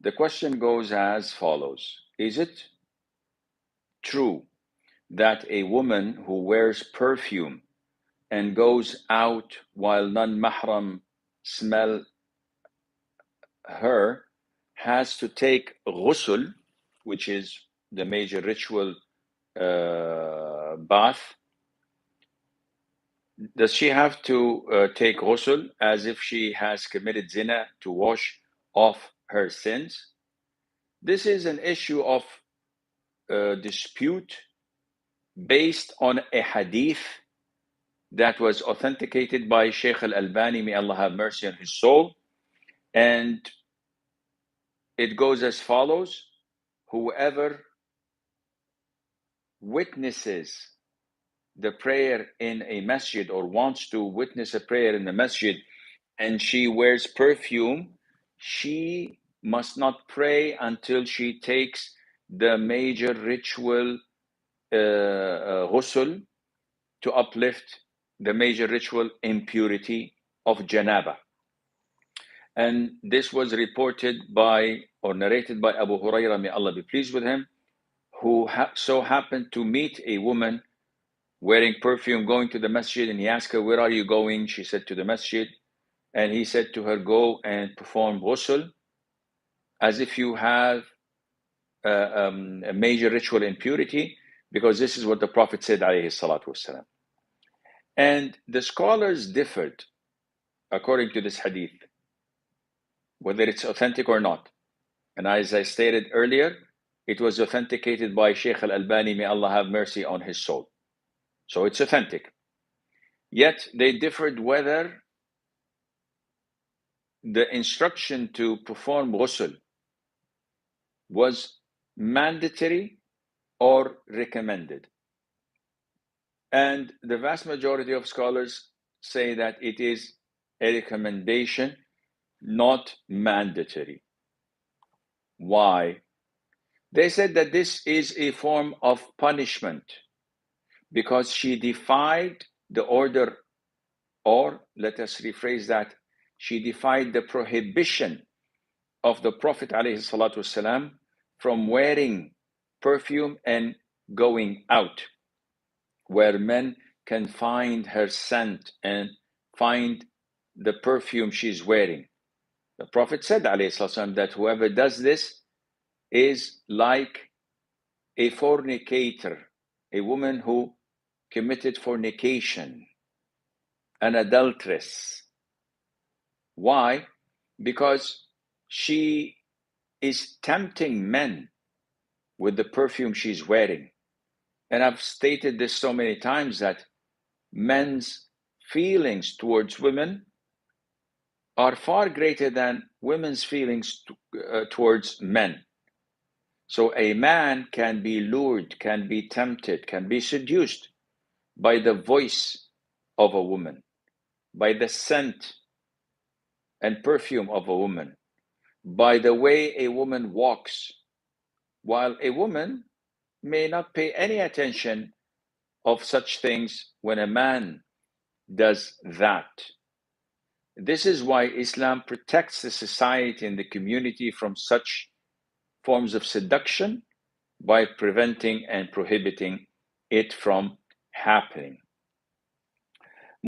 The question goes as follows. Is it true that a woman who wears perfume and goes out while non-mahram smell her has to take ghusl, which is the major ritual bath? Does she have to take ghusl as if she has committed zina to wash off her sins? This is an issue of dispute based on a hadith that was authenticated by Sheikh Al-Albani, may Allah have mercy on his soul. And it goes as follows: whoever witnesses the prayer in a masjid or wants to witness a prayer in the masjid and she wears perfume, she must not pray until she takes the major ritual ghusl to uplift the major ritual impurity of janaba. And this was reported by or narrated by Abu Hurairah, may Allah be pleased with him, who so happened to meet a woman wearing perfume going to the masjid, and he asked her, "Where are you going?" She said, "To the masjid." And he said to her, "Go and perform ghusl as if you have a major ritual impurity, because this is what the Prophet said, alayhi salatu wasalam." And the scholars differed according to this hadith, whether it's authentic or not. And as I stated earlier, it was authenticated by Sheikh Al-Albani, may Allah have mercy on his soul. So it's authentic. Yet they differed whether the instruction to perform ghusl was mandatory or recommended. And the vast majority of scholars say that it is a recommendation, not mandatory. Why? They said that this is a form of punishment because she defied the order, or let us rephrase that, she defied the prohibition of the Prophet ﷺ from wearing perfume and going out where men can find her scent and find the perfume she's wearing. The Prophet said ﷺ that whoever does this is like a fornicator, a woman who committed fornication, an adulteress. Why? Because she is tempting men with the perfume she's wearing. And I've stated this so many times that men's feelings towards women are far greater than women's feelings towards men. So a man can be lured, can be tempted, can be seduced by the voice of a woman, by the scent and perfume of a woman, by the way a woman walks, while a woman may not pay any attention of such things when a man does that. This is why Islam protects the society and the community from such forms of seduction by preventing and prohibiting it from happening.